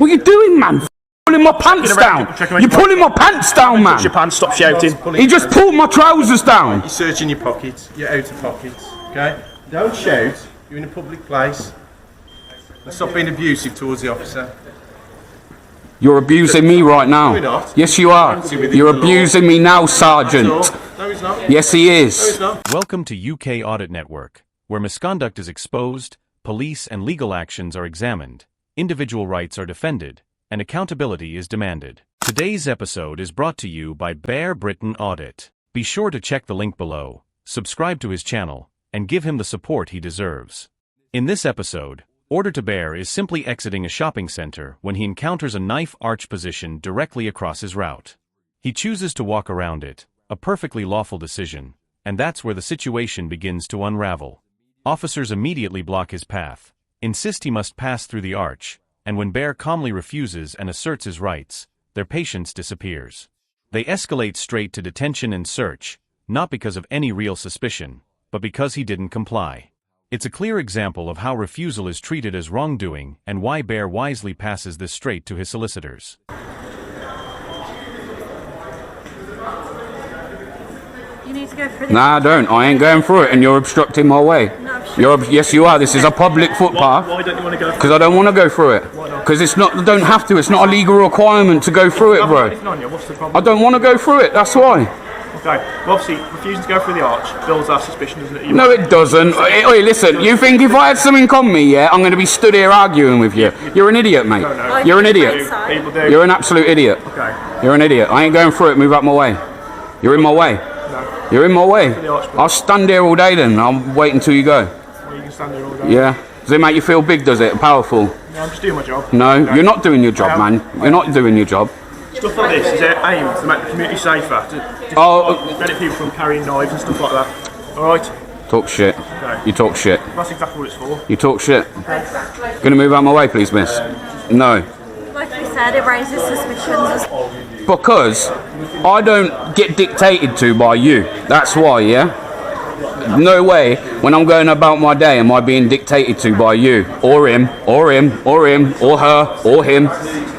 What are you doing, man? Pulling my pants down. You're pulling my pants down, man. Touch your pants, stop shouting. He just pulled my trousers down. You're searching your pockets, your outer pockets, okay? Don't shout, you're in a public place. And stop being abusive towards the officer. You're abusing me right now. No, we're not. Yes, you are. You're abusing me now, Sergeant. No, he's not. Yes, he No, is. he's not. Welcome to UK Audit Network, where misconduct is exposed, police and legal actions are examined, individual rights are defended, and accountability is demanded. Today's episode is brought to you by BareBritainAudits. Be sure to check the link below, subscribe to his channel, and give him the support he deserves. In this episode, Auditor Bear is simply exiting a shopping center when he encounters a knife arch positioned directly across his route. He chooses to walk around it, a perfectly lawful decision, and that's where the situation begins to unravel. Officers immediately block his path, insist he must pass through the arch, and when Bear calmly refuses and asserts his rights, their patience disappears. They escalate straight to detention and search, not because of any real suspicion, but because he didn't comply. It's a clear example of how refusal is treated as wrongdoing and why Bear wisely passes this straight to his solicitors. You need to go through this. Nah, I don't. I ain't going through it, and you're obstructing my way. Yes, you are. This is a public footpath. Why don't you want to go? Because I don't want to go through it. Because it's not. I don't have to. It's not a legal requirement to go through it, bro. What's the problem? I don't want to go through it. That's why. Okay, well obviously refusing to go through the arch builds our suspicion, doesn't it? No, it doesn't. Oi, listen. You think if I had something on me, yeah, I'm going to be stood here arguing with you? You're an idiot, mate. No. You're an idiot. People do. You're an absolute idiot. Okay. You're an idiot. I ain't going through it. Move out my way. You're in my way. No. You're in my way. the arch, please. I'll stand here all day then. I'll wait until you go. Well, you can stand there all day. Yeah. Does it make you feel big, does it? Powerful? No, I'm just doing my job. No, Okay. you're not doing your job, man. You're not doing your job. Stuff like this is aimed to make the community safer, to prevent people from carrying knives and stuff like that. Alright? Talk shit. Okay. You talk shit. That's exactly what it's for. You talk shit. Gonna move out my way, please, miss? No. Like we said, it raises suspicions. Because I don't get dictated to by you. That's why, yeah? No way, when I'm going about my day, am I being dictated to by you, or him, or him, or him, or her, or him.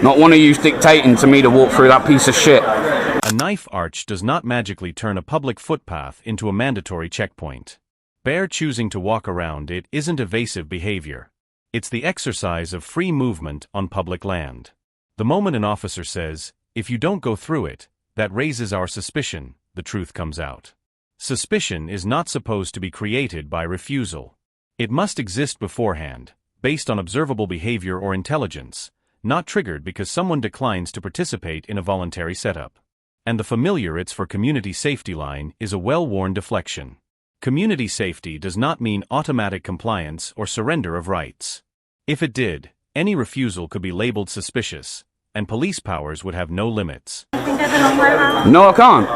Not one of you's dictating to me to walk through that piece of shit. A knife arch does not magically turn a public footpath into a mandatory checkpoint. Bear choosing to walk around it isn't evasive behavior. It's the exercise of free movement on public land. The moment an officer says, "If you don't go through it," that raises our suspicion, the truth comes out. Suspicion is not supposed to be created by refusal. It must exist beforehand, based on observable behavior or intelligence, not triggered because someone declines to participate in a voluntary setup. And the familiar "it's for community safety" line is a well-worn deflection. Community safety does not mean automatic compliance or surrender of rights. If it did, any refusal could be labeled suspicious, and police powers would have no limits. You can go the long way around. No, I can't.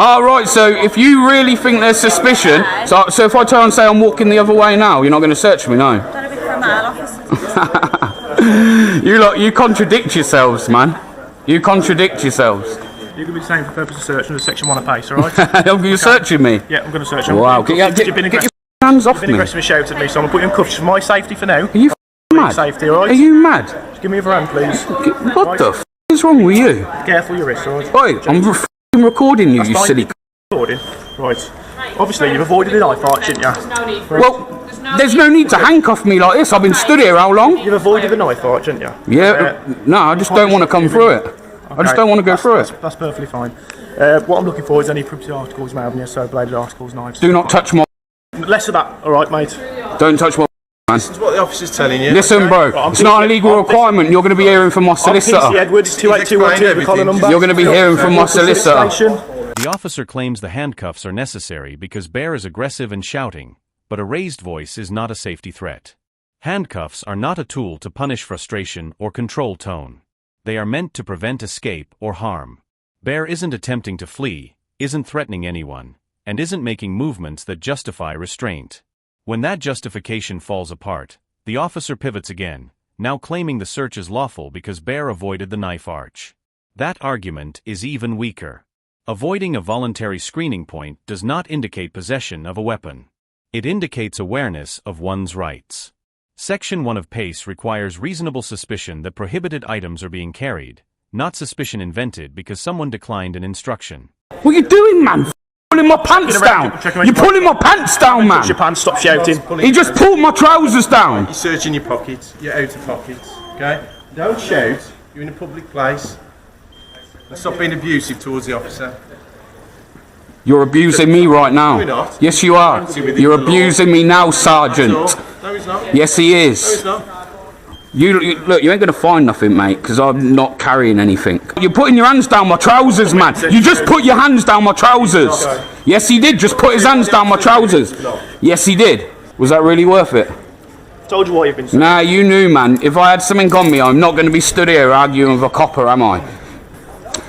Oh, right, so if you really think there's suspicion, so if I turn and say I'm walking the other way now, you're not going to search me, no? Don't be criminal officers. You contradict yourselves, man. You contradict yourselves. You're going to be saying for purpose of search under section 1 apace, alright? You're searching me? Yeah, I'm going to search you. Wow, get You've been your aggressive. hands off You've been me. aggressive and shouted at me, so I'm going to put you in cuffs for my safety for now. Are you mad? Safety, alright? Are you mad? Just give me your hand, please. What the is wrong with you? Careful your wrist, alright? Oi, I'm recording you, you fine. silly. Recording. Right. Obviously, you've avoided the knife arch, didn't you? Well, there's no need to handcuff me like this. I've been stood here how long? You've avoided the knife arch, didn't you? Yeah, no, I just don't want to come through it. I just don't want to go through it. That's perfectly fine. What I'm looking for is any privacy articles, made so bladed articles, knives. Do not touch my... Less of that, alright, mate? Don't touch my... man. That's what the officer's telling you. Listen, bro, it's not a legal requirement. You're going to be hearing from my I'm solicitor. PC Edwards, 28212, the collar number. You're going to be hearing from my solicitor. The officer claims the handcuffs are necessary because Bear is aggressive and shouting, but a raised voice is not a safety threat. Handcuffs are not a tool to punish frustration or control tone. They are meant to prevent escape or harm. Bear isn't attempting to flee, isn't threatening anyone, and isn't making movements that justify restraint. When that justification falls apart, the officer pivots again, now claiming the search is lawful because Bear avoided the knife arch. That argument is even weaker. Avoiding a voluntary screening point does not indicate possession of a weapon. It indicates awareness of one's rights. Section 1 of PACE requires reasonable suspicion that prohibited items are being carried, not suspicion invented because someone declined an instruction. What are you doing, man? Pulling my pants down. You're pulling my pants down, man. Your pants, stop shouting. He just pulled my trousers down. You're searching your pockets, your outer pockets, okay? Don't shout, you're in a public place. And stop being abusive towards the officer. You're abusing me right now. No, you're not. Yes, you are. You're abusing me now, Sergeant. No, he's not. Yes, he No, is. he's not. Look, you ain't gonna find nothing, mate, because I'm not carrying anything. You're putting your hands down my trousers, man. You just put your hands down my trousers. Yes, he did. Just put his hands down my trousers. Yes, he did. Was that really worth it? Told you why you've been. Nah, you knew, man. If I had something on me, I'm not going to be stood here arguing with a copper, am I?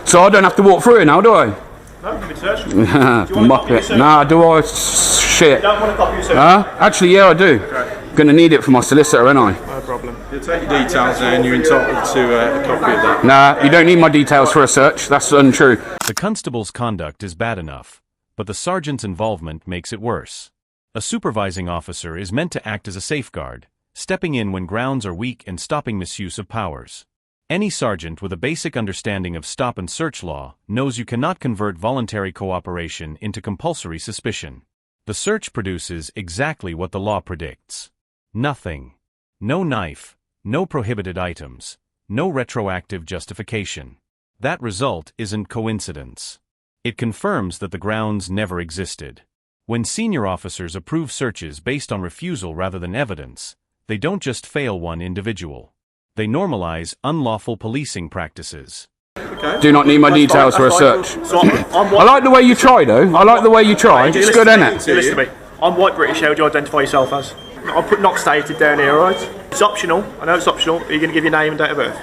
So I don't have to walk through it now, do I? No, you've been searched. Do you want a copy of your search? Nah, do I? Shit. Don't want a copy of your search. Huh? Actually, yeah, I do. Gonna need it for my solicitor, ain't I? No problem. You'll take your details there and you're entitled to a copy of that. Nah, you don't need my details for a search. That's untrue. The constable's conduct is bad enough, but the sergeant's involvement makes it worse. A supervising officer is meant to act as a safeguard, stepping in when grounds are weak and stopping misuse of powers. Any sergeant with a basic understanding of stop and search law knows you cannot convert voluntary cooperation into compulsory suspicion. The search produces exactly what the law predicts. Nothing. No knife, no prohibited items, no retroactive justification. That result isn't coincidence. It confirms that the grounds never existed. When senior officers approve searches based on refusal rather than evidence, they don't just fail one individual. They normalize unlawful policing practices. Okay. Do not need my details for a search. So I like the way you try, though. I like the way you try. It's good, isn't it? Listen to me. I'm white British. How do you identify yourself as? I'll put not stated down here, alright? It's optional. I know it's optional. Are you going to give your name and date of birth?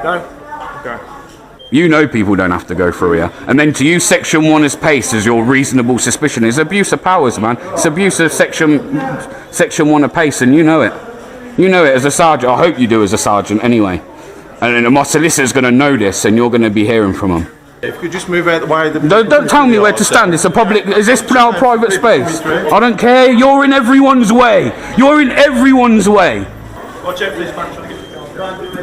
No? Okay. You know people don't have to go through here. And then to use Section 1 as PACE as your reasonable suspicion is abuse of powers, man. It's abuse of Section 1 of PACE, and you know it. You know it as a sergeant. I hope you do as a sergeant anyway. And then my solicitor's going to know this, and you're going to be hearing from him. If you could just move out the way. Don't tell me where to stand. It's a public. Is this now a private space? I don't care. You're in everyone's way. You're in everyone's way. Watch out for this man.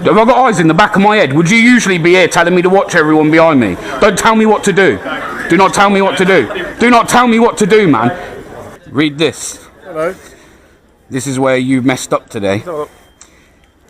Have I got eyes in the back of my head? Would you usually be here telling me to watch everyone behind me? Don't tell me what to do. Do not tell me what to do. Do not tell me what to do, man. Read this. Hello. This is where you messed up today.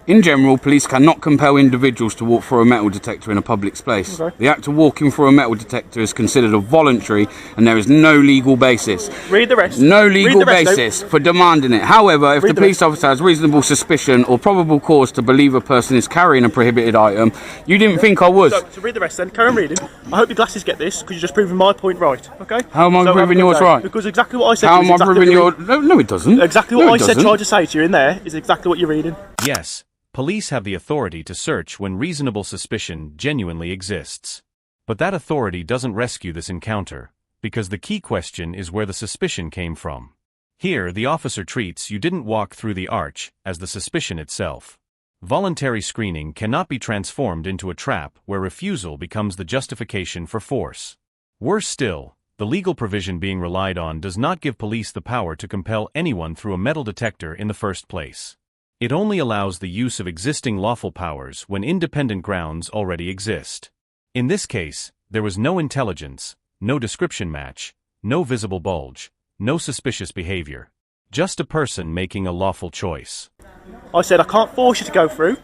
In general, police cannot compel individuals to walk through a metal detector in a public place. Okay. The act of walking through a metal detector is considered a voluntary, and there is no legal basis. Read the rest. No legal Read the rest, basis for demanding it. However, if Read the the police officer has reasonable suspicion or probable cause to believe a person is carrying a prohibited item, you didn't think I was. So read the rest then. Carry on reading. I hope your glasses get this, because you're just proving my point right, okay? How am I So proving have a good yours day. right? Because exactly what I said How to am you I is exactly proving what your... No, it doesn't. Exactly No, what it I said doesn't. tried to say to you in there is exactly what you're reading. Yes, police have the authority to search when reasonable suspicion genuinely exists. But that authority doesn't rescue this encounter, because the key question is where the suspicion came from. Here, the officer treats "you didn't walk through the arch" as the suspicion itself. Voluntary screening cannot be transformed into a trap where refusal becomes the justification for force. Worse still, the legal provision being relied on does not give police the power to compel anyone through a metal detector in the first place. It only allows the use of existing lawful powers when independent grounds already exist. In this case, there was no intelligence, no description match, no visible bulge, no suspicious behavior. Just a person making a lawful choice. I said I can't force you to go through,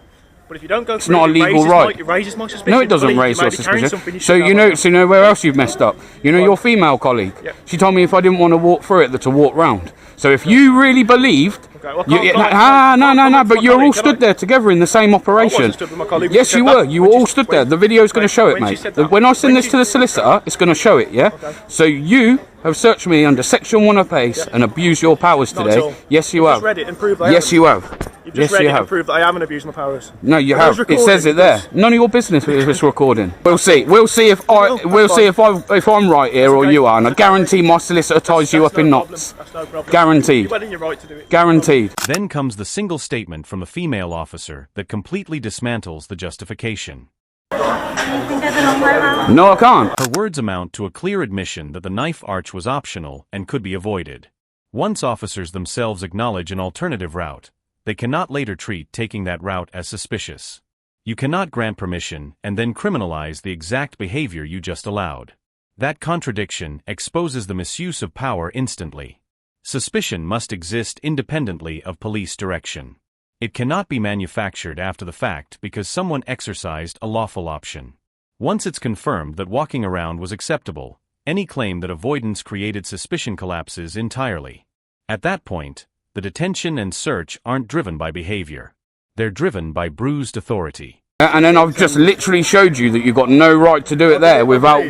but if you don't go through, not a legal right. It raises my suspicion. No, it doesn't Believe raise you your may be carrying something suspicion. you So shouldn't you have. know where else you've messed up. You know your female colleague. Yeah. She told me if I didn't want to walk through it, that to walk round. So if you really believed, well, no, but you're all stood there together in the same operation. wasn't stood with my colleague. Yes, you were. You were all stood there. The video's going to show it, when she mate. said that. When I send When this she- to the solicitor, it's going to show it. Yeah. So you have searched me under Section 1 of PACE and abused your powers Not at today. all. Yes, you You've have. just read it and proved I Yes, haven't. you have. You've just Yes, read you it and have. proved that I haven't abused my powers. No, you It was have. It says it there. recorded None of your business if it's recording. We'll see. We'll see if if I'm right here or okay. you are, and I guarantee my solicitor ties you up in knots. That's no problem. Guaranteed. You're well in your right to do it. Guaranteed. Then comes the single statement from the female officer that completely dismantles the justification. You think I did it on my round? No, I can't. Her words amount to a clear admission that the knife arch was optional and could be avoided. Once officers themselves acknowledge an alternative route, They cannot later treat taking that route as suspicious. You cannot grant permission and then criminalize the exact behavior you just allowed. That contradiction exposes the misuse of power instantly. Suspicion must exist independently of police direction. It cannot be manufactured after the fact because someone exercised a lawful option. Once it's confirmed that walking around was acceptable, any claim that avoidance created suspicion collapses entirely. At that point, the detention and search aren't driven by behavior. They're driven by bruised authority. And then I've just literally showed you that you've got no right to do it there without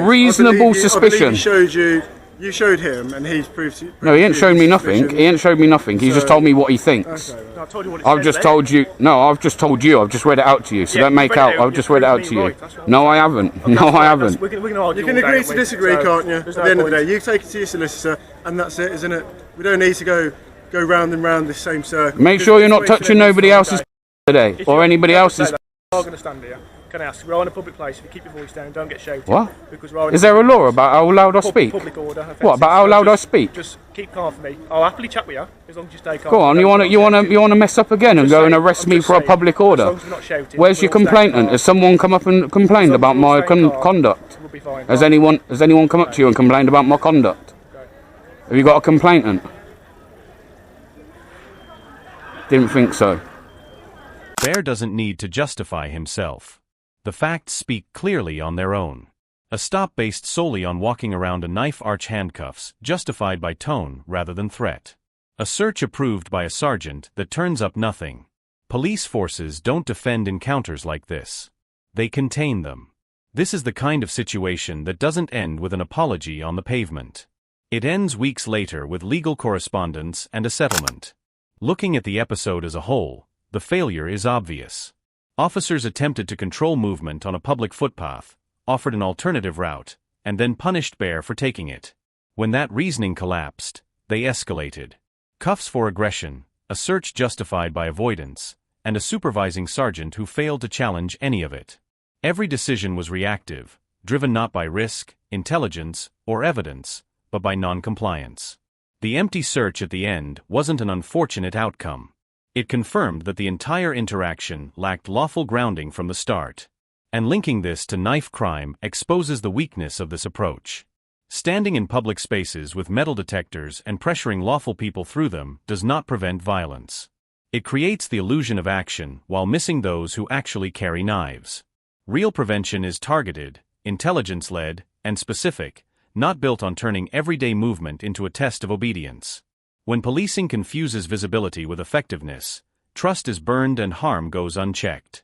reasonable suspicion. You showed him, and he's proved. No, he ain't shown me nothing. He ain't showed me nothing. He's just told me what he thinks. Okay, No, I told you what it I've says just there. told you. No, I've just told you. I've just read it out to you. So Yeah, don't make you've read it out. out, I've just you've read it out proved to me you. right, that's what No, I haven't. No, I haven't. We can argue You can all day, agree don't to we? disagree, So, can't you? At there's the no end of the point. day, you take it to your solicitor, and that's it, isn't it? We don't need to go round and round this same circle. Make sure you're not touching nobody else's today If or you're anybody gonna else's. say that, I'm going to stand here. Can I ask? We're on a public place. If you keep your voice down, don't get shouted. What? Because we're on Is there a law about how loud I speak? Public order. What about how loud I speak? Just keep calm for me. I'll happily chat with you as long as you stay calm. Go on. You want to mess up again and go and arrest me for a public order? Where's your complainant? Has someone come up and complained about my conduct? We'll be fine. Has anyone come up to you and complained about my conduct? Have you got a complainant? Didn't think so. Bear doesn't need to justify himself. The facts speak clearly on their own. A stop based solely on walking around a knife arch handcuffs, justified by tone rather than threat. A search approved by a sergeant that turns up nothing. Police forces don't defend encounters like this. They contain them. This is the kind of situation that doesn't end with an apology on the pavement. It ends weeks later with legal correspondence and a settlement. Looking at the episode as a whole, the failure is obvious. Officers attempted to control movement on a public footpath, offered an alternative route, and then punished Bear for taking it. When that reasoning collapsed, they escalated. Cuffs for aggression, a search justified by avoidance, and a supervising sergeant who failed to challenge any of it. Every decision was reactive, driven not by risk, intelligence, or evidence, but by non-compliance. The empty search at the end wasn't an unfortunate outcome. It confirmed that the entire interaction lacked lawful grounding from the start. And linking this to knife crime exposes the weakness of this approach. Standing in public spaces with metal detectors and pressuring lawful people through them does not prevent violence. It creates the illusion of action while missing those who actually carry knives. Real prevention is targeted, intelligence-led, and specific, not built on turning everyday movement into a test of obedience. When policing confuses visibility with effectiveness, trust is burned and harm goes unchecked.